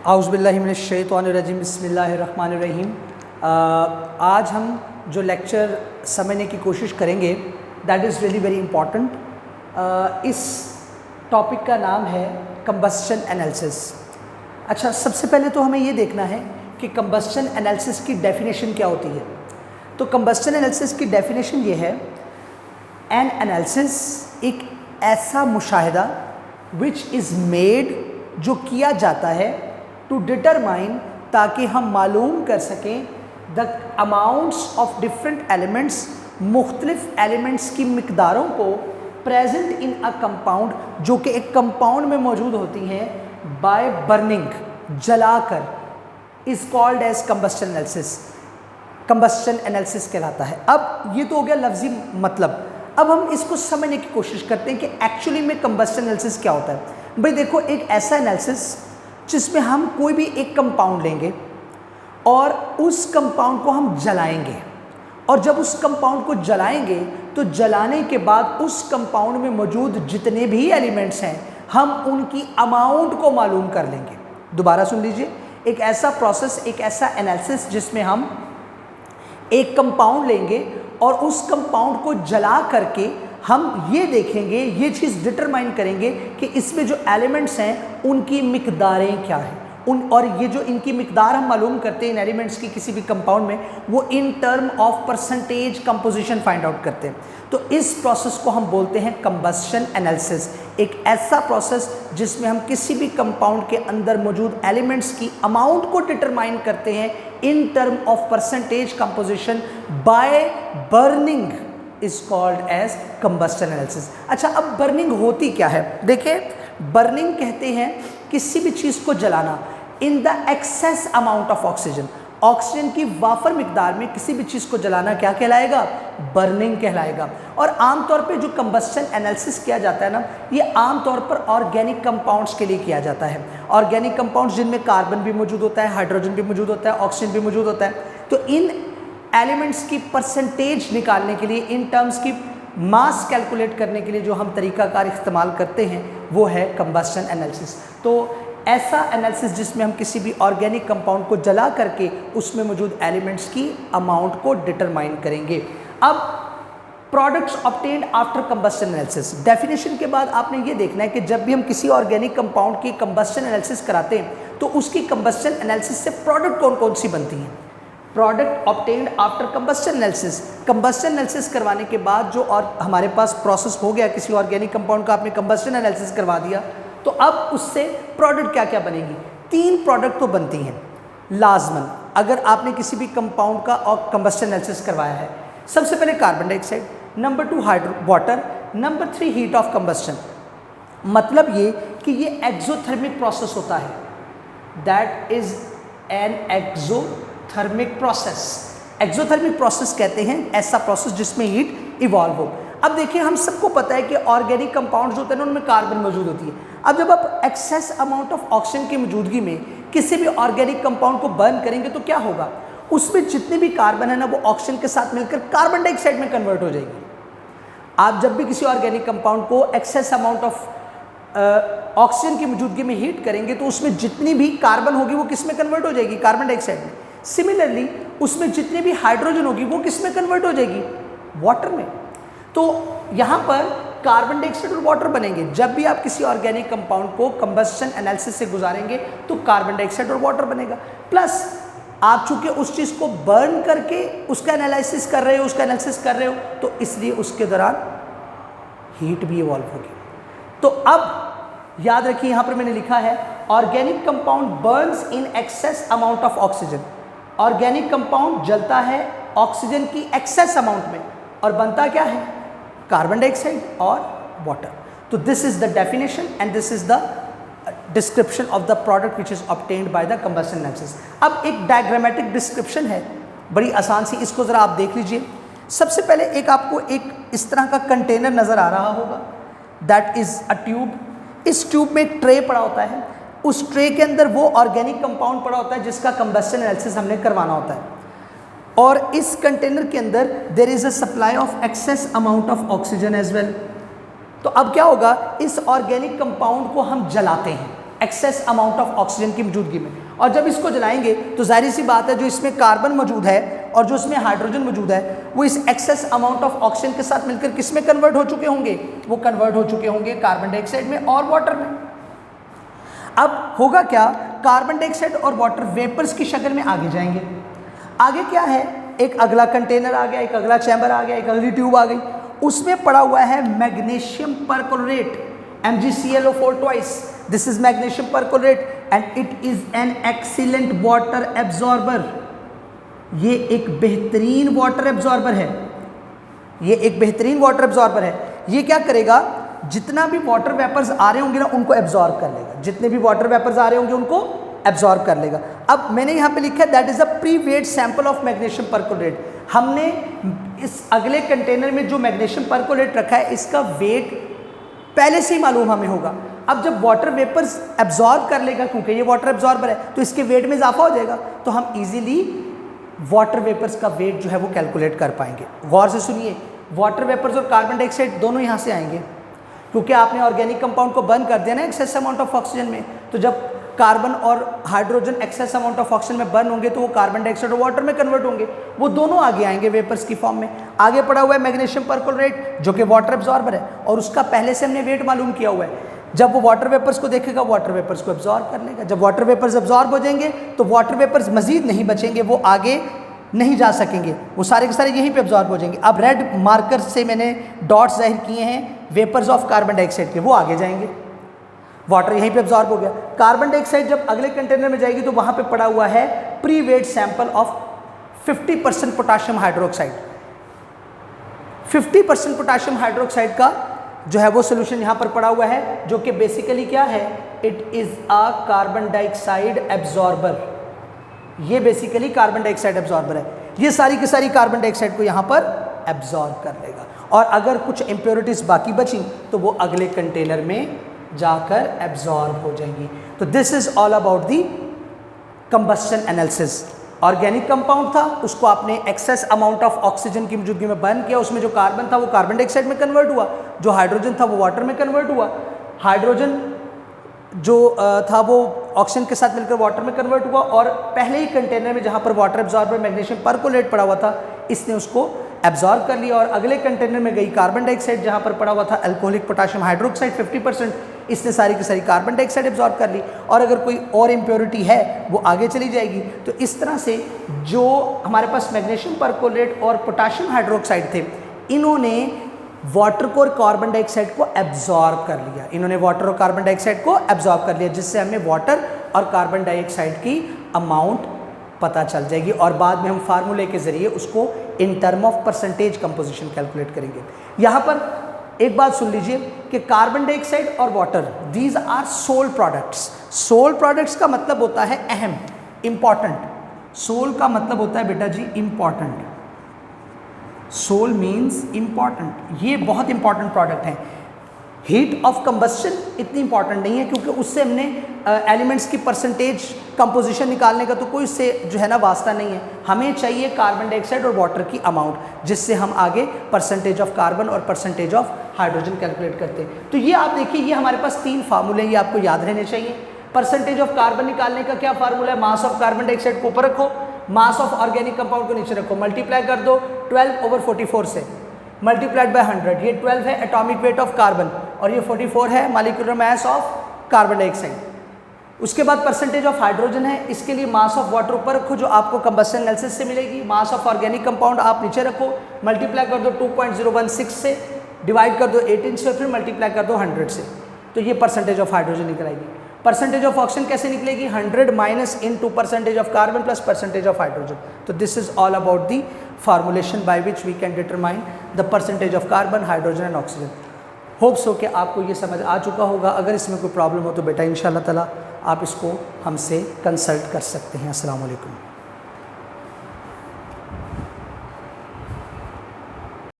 औज़ुबिल्लाहिमिनश्शैतानिर्रजीम बिस्मिल्लाहिर्रहमानिर्रहीम। आज हम जो लेक्चर समझने की कोशिश करेंगे that is really very important. इस टॉपिक का नाम है कंबस्शन एनालिसिस। अच्छा, सबसे पहले तो हमें ये देखना है कि कंबस्शन एनालिसिस की डेफिनेशन क्या होती है। तो कंबस्शन एनालिसिस की डेफिनेशन ये है, एन एनालिसिस एक ऐसा मुशाहिदा विच इज़ मेड, जो किया जाता है टू डिटरमाइन, ताकि हम मालूम कर सकें the amounts of different elements, मुख्तलिफ एलिमेंट्स की मिकदारों को प्रेजेंट इन अ कंपाउंड, जो कि एक कंपाउंड में मौजूद होती हैं, बाय बर्निंग, जलाकर, is called as combustion analysis. Combustion analysis कहलाता है। अब ये तो हो गया लफ्जी मतलब। अब हम इसको समझने की कोशिश करते हैं कि एक्चुअली में कंबस्शन एनालिसिस क्या होता है। भाई देखो, एक ऐसा एनालिसिस जिसमें हम कोई भी एक कंपाउंड लेंगे और उस कंपाउंड को हम जलाएंगे, और जब उस कंपाउंड को जलाएंगे तो जलाने के बाद उस कंपाउंड में मौजूद जितने भी एलिमेंट्स हैं हम उनकी अमाउंट को मालूम कर लेंगे। दोबारा सुन लीजिए, एक ऐसा प्रोसेस, एक ऐसा एनालिसिस जिसमें हम एक कंपाउंड लेंगे और उस कंपाउंड को जला करके हम ये देखेंगे, ये चीज़ डिटरमाइन करेंगे कि इसमें जो एलिमेंट्स हैं उनकी मिकदारें क्या हैं, और ये जो इनकी मिकदार हम मालूम करते हैं इन एलिमेंट्स की किसी भी कंपाउंड में, वो इन term of percentage composition find out करते हैं। तो इस प्रोसेस को हम बोलते हैं कंबस्शन एनालिसिस। एक ऐसा प्रोसेस जिसमें हम किसी भी कंपाउंड के अंदर मौजूद एलिमेंट्स की अमाउंट को डिटरमाइन करते हैं in term of percentage composition by burning, is called as combustion analysis. अच्छा, अब बर्निंग होती क्या है? देखिए, बर्निंग कहते हैं किसी भी चीज़ को जलाना in the access amount of oxygen. Oxygen की वाफर मिकदार में किसी भी चीज़ को जलाना क्या कहलाएगा? बर्निंग कहलाएगा। और आमतौर पे जो कंबस्शन एनालिसिस किया जाता है ना, ये आमतौर पर ऑर्गेनिक कंपाउंड्स के लिए किया जाता है। ऑर्गेनिक कंपाउंड्स जिनमें कार्बन भी मौजूद होता है, हाइड्रोजन भी मौजूद होता है, ऑक्सीजन भी मौजूद होता है। तो इन एलिमेंट्स की परसेंटेज निकालने के लिए, इन टर्म्स की मास कैलकुलेट करने के लिए जो हम तरीकाकार इस्तेमाल करते हैं वो है कंबस्शन एनालिसिस। तो ऐसा एनालिसिस जिसमें हम किसी भी ऑर्गेनिक कंपाउंड को जला करके उसमें मौजूद एलिमेंट्स की अमाउंट को डिटरमाइन करेंगे। अब products obtained after combustion analysis, definition के बाद आपने ये देखना है कि जब भी हम किसी ऑर्गेनिक कंपाउंड की कंबस्शन एनालिसिस कराते हैं तो उसकी कंबस्शन एनालिसिस से प्रोडक्ट कौन कौन सी बनती हैं। Product obtained after combustion analysis, combustion analysis करवाने के बाद जो और हमारे पास प्रोसेस हो गया, किसी ऑर्गेनिक कंपाउंड का आपने कंबस्शन एनालिसिस करवा दिया, तो अब उससे प्रोडक्ट क्या क्या बनेगी? 3 प्रोडक्ट तो बनती हैं लाजमन, अगर आपने किसी भी कंपाउंड का और कंबस्शन एनालिसिस करवाया है। सबसे पहले carbon dioxide, number 2 water, number 3 heat of combustion. मतलब ये कि ये एक्सोथर्मिक प्रोसेस होता है, that is an exothermic process. Exothermic process कहते हैं ऐसा प्रोसेस जिसमें हीट इवॉल्व हो। अब देखिए, हम सबको पता है कि ऑर्गेनिक कंपाउंड्स होते हैं ना, उनमें कार्बन मौजूद होती है। अब जब आप एक्सेस अमाउंट ऑफ ऑक्सीजन की मौजूदगी में किसी भी ऑर्गेनिक कंपाउंड को बर्न करेंगे तो क्या होगा? उसमें जितने भी कार्बन है ना, वो ऑक्सीजन के साथ मिलकर कार्बन डाइऑक्साइड में कन्वर्ट हो जाएगी। आप जब भी किसी ऑर्गेनिक कंपाउंड को एक्सेस अमाउंट ऑफ ऑक्सीजन की मौजूदगी में हीट करेंगे तो उसमें जितनी भी कार्बन होगी वो किस में कन्वर्ट हो जाएगी? कार्बन डाइऑक्साइड में। सिमिलरली उसमें जितनी भी हाइड्रोजन होगी वो किस में कन्वर्ट हो जाएगी? वाटर में। तो यहाँ पर कार्बन डाइऑक्साइड और वाटर बनेंगे। जब भी आप किसी ऑर्गेनिक कंपाउंड को कंबस्शन एनालिसिस से गुजारेंगे तो कार्बन डाइऑक्साइड और वाटर बनेगा। प्लस आप चूंकि उस चीज़ को बर्न करके उसका एनालिसिस कर रहे हो, तो इसलिए उसके दौरान हीट भी इवॉल्व होगी। तो अब याद रखिए, यहाँ पर मैंने लिखा है organic compound Burns in excess amount of oxygen. Organic compound जलता है ऑक्सीजन की एक्सेस अमाउंट में और बनता क्या है? कार्बन डाइऑक्साइड और वाटर। तो this is the definition and this is the description of the product which is obtained by the combustion analysis. अब एक डायग्रामेटिक डिस्क्रिप्शन है, बड़ी आसान सी, इसको ज़रा आप देख लीजिए। सबसे पहले एक आपको एक इस तरह का कंटेनर नज़र आ रहा होगा, दैट इज़ अ ट्यूब। इस ट्यूब में एक ट्रे पड़ा होता है, उस ट्रे के अंदर वो ऑर्गेनिक कंपाउंड पड़ा होता है जिसका कंबस्शन एनालिसिस हमने करवाना होता है। और इस कंटेनर के अंदर there is a supply of excess amount of oxygen as well. तो अब क्या होगा, इस ऑर्गेनिक कंपाउंड को हम जलाते हैं, एक्सेस अमाउंट ऑफ ऑक्सीजन की मौजूदगी में। और जब इसको जलाएंगे तो जाहिर सी बात है जो इसमें कार्बन मौजूद है और जो इसमें हाइड्रोजन मौजूद है वो इस एक्सेस अमाउंट ऑफ ऑक्सीजन के साथ मिलकर किस में कन्वर्ट हो चुके होंगे, वो कन्वर्ट हो चुके होंगे कार्बन डाइऑक्साइड में और वाटर में। अब होगा क्या, कार्बन डाइऑक्साइड और वाटर वेपर्स की शक्ल में आगे जाएंगे। आगे क्या है, एक अगला कंटेनर आ गया, एक अगला चैम्बर आ गया, एक अगली ट्यूब आ गई, उसमें पड़ा हुआ है magnesium perchlorate MgClO4 twice. This is magnesium perchlorate and it is an excellent water absorber. ये एक बेहतरीन वाटर एब्जॉर्बर है, ये एक बेहतरीन वाटर एब्जॉर्बर है। ये क्या करेगा, जितना भी वाटर वेपर्स आ रहे होंगे ना उनको एब्जॉर्ब कर लेगा, जितने भी वाटर वेपर्स आ रहे होंगे उनको एब्जॉर्ब कर लेगा। अब मैंने यहाँ पे लिखा है that is a pre weight sample of magnesium perchlorate. हमने इस अगले कंटेनर में जो मैग्नीशियम परक्लोरेट रखा है इसका वेट पहले से ही मालूम हमें होगा। अब जब वाटर वेपर्स एब्जॉर्ब कर लेगा, क्योंकि ये वाटर एब्जॉर्बर है तो इसके वेट में इजाफा हो जाएगा, तो हम इजीली वाटर वेपर्स का वेट जो है वो कैलकुलेट कर पाएंगे। गौर से सुनिए, वाटर वेपर्स और कार्बन डाइऑक्साइड दोनों यहाँ से आएंगे, क्योंकि आपने ऑर्गेनिक कंपाउंड को बर्न कर दिया ना एक्सेस अमाउंट ऑफ ऑक्सीजन में। तो जब कार्बन और hydrogen access amount of oxygen में बर्न होंगे तो वो कार्बन डाइऑक्साइड और वाटर में कन्वर्ट होंगे, वो दोनों आगे आएंगे वेपर्स की फॉर्म में। आगे पड़ा हुआ है मैग्नीशियम परक्लोरेट जो कि वाटर एब्जॉर्बर है और उसका पहले से हमने वेट मालूम किया हुआ है। जब वो वाटर वेपर्स को देखेगा वाटर वेपर्स को एब्जॉर्ब कर लेगा। जब वाटर वेपर्स एब्जॉर्ब हो जाएंगे तो वाटर वेपर्स मजीद नहीं बचेंगे, वो आगे नहीं जा सकेंगे, वो सारे के सारे यहीं पे एब्जॉर्ब हो जाएंगे। अब रेड मार्कर से मैंने डॉट्स जाहिर किए हैं वेपर्स ऑफ कार्बन डाइऑक्साइड के, वो आगे जाएंगे, वाटर यहीं पे एब्जॉर्ब हो गया। कार्बन डाइऑक्साइड जब अगले कंटेनर में जाएगी तो वहाँ पे पड़ा हुआ है pre weight sample of 50% potassium hydroxide. 50% potassium hydroxide का जो है वो सोल्यूशन यहाँ पर पड़ा हुआ है, जो कि बेसिकली क्या है, it is a carbon dioxide absorber. ये बेसिकली कार्बन डाइऑक्साइड एब्जॉर्बर है, ये सारी की सारी कार्बन डाइऑक्साइड को यहाँ पर एब्जॉर्ब कर लेगा और अगर कुछ इम्प्योरिटीज बाकी बची तो वो अगले कंटेनर में जाकर एब्जॉर्ब हो जाएंगी। तो this is all about the combustion analysis. Organic compound था, उसको आपने एक्सेस अमाउंट ऑफ ऑक्सीजन की मौजूदगी में बर्न किया, उसमें जो कार्बन था वो कार्बन डाइऑक्साइड में कन्वर्ट हुआ, जो हाइड्रोजन था वो वाटर में कन्वर्ट हुआ, हाइड्रोजन जो था वो ऑक्सीजन के साथ मिलकर वाटर में कन्वर्ट हुआ और पहले ही कंटेनर में जहाँ पर वाटर एब्जॉर्बर मैग्नीशियम परक्लोरेट पड़ा हुआ था इसने उसको एब्जॉर्ब कर लिया और अगले कंटेनर में गई कार्बन डाइऑक्साइड जहाँ पर पड़ा हुआ था अल्कोहलिक पोटाशियम हाइड्रोक्साइड 50%, इसने सारी की सारी कार्बन डाइऑक्साइड एब्जॉर्ब कर ली और अगर कोई और इम्प्योरिटी है वो आगे चली जाएगी। तो इस तरह से जो हमारे पास मैग्नीशियम परक्लोरेट और पोटाशियम हाइड्रोक्साइड थे इन्होंने वाटर को और कार्बन डाइऑक्साइड को एब्जॉर्ब कर लिया, इन्होंने वाटर और कार्बन डाइऑक्साइड को एब्जॉर्ब कर लिया, जिससे हमें वाटर और कार्बन डाइऑक्साइड की अमाउंट पता चल जाएगी और बाद में हम फार्मूले के ज़रिए उसको in term of percentage composition calculate करेंगे। यहाँ पर एक बात सुन लीजिए कि कार्बन डाइऑक्साइड और water these are sole products. Sole products का मतलब होता है अहम, इंपॉर्टेंट। सोल का मतलब होता है बेटा जी इंपॉर्टेंट, सोल मीन्स इंपॉर्टेंट। ये बहुत इंपॉर्टेंट प्रोडक्ट हैं। हीट ऑफ कंबस्शन इतनी इंपॉर्टेंट नहीं है क्योंकि उससे हमने एलिमेंट्स की परसेंटेज कंपोजिशन निकालने का तो कोई उससे जो है ना वास्ता नहीं है। हमें चाहिए कार्बन डाइऑक्साइड और वाटर की अमाउंट, जिससे हम आगे परसेंटेज ऑफ कार्बन और परसेंटेज ऑफ हाइड्रोजन कैलकुलेट करते हैं। तो ये आप देखिए, ये हमारे पास 3 फार्मूले ये आपको याद रहने चाहिए। परसेंटेज ऑफ कार्बन निकालने का क्या फार्मूला है, मास ऑफ कार्बन डाइऑक्साइड को ऊपर रखो, मास ऑफ ऑर्गेनिक कंपाउंड को नीचे रखो, मल्टीप्लाई कर दो 12/44 से, मल्टीप्लाइड बाय 100। ये 12 है एटॉमिक वेट ऑफ कार्बन और ये 44 है molecular mass of carbon dioxide. उसके बाद परसेंटेज ऑफ हाइड्रोजन है, इसके लिए मास ऑफ वाटर ऊपर रखो जो आपको कंबस्शन एनालिसिस से मिलेगी, मास ऑफ ऑर्गेनिक कंपाउंड आप नीचे रखो, मल्टीप्लाई कर दो 2.016 से, डिवाइड कर दो 18 से, फिर मल्टीप्लाई कर दो 100 से, तो ये परसेंटेज ऑफ हाइड्रोजन निकल आएगी। परसेंटेज ऑफ ऑक्सीजन कैसे निकलेगी, 100 minus into percentage of carbon plus percentage of hydrogen. तो this is all about the formulation by which we can determine the percentage of carbon, hydrogen and oxygen. Hopes हो कि आपको ये समझ आ चुका होगा। अगर इसमें कोई प्रॉब्लम हो तो बेटा इंशाल्लाह ताला आप इसको हमसे कंसल्ट कर सकते हैं। अस्सलाम वालेकुम।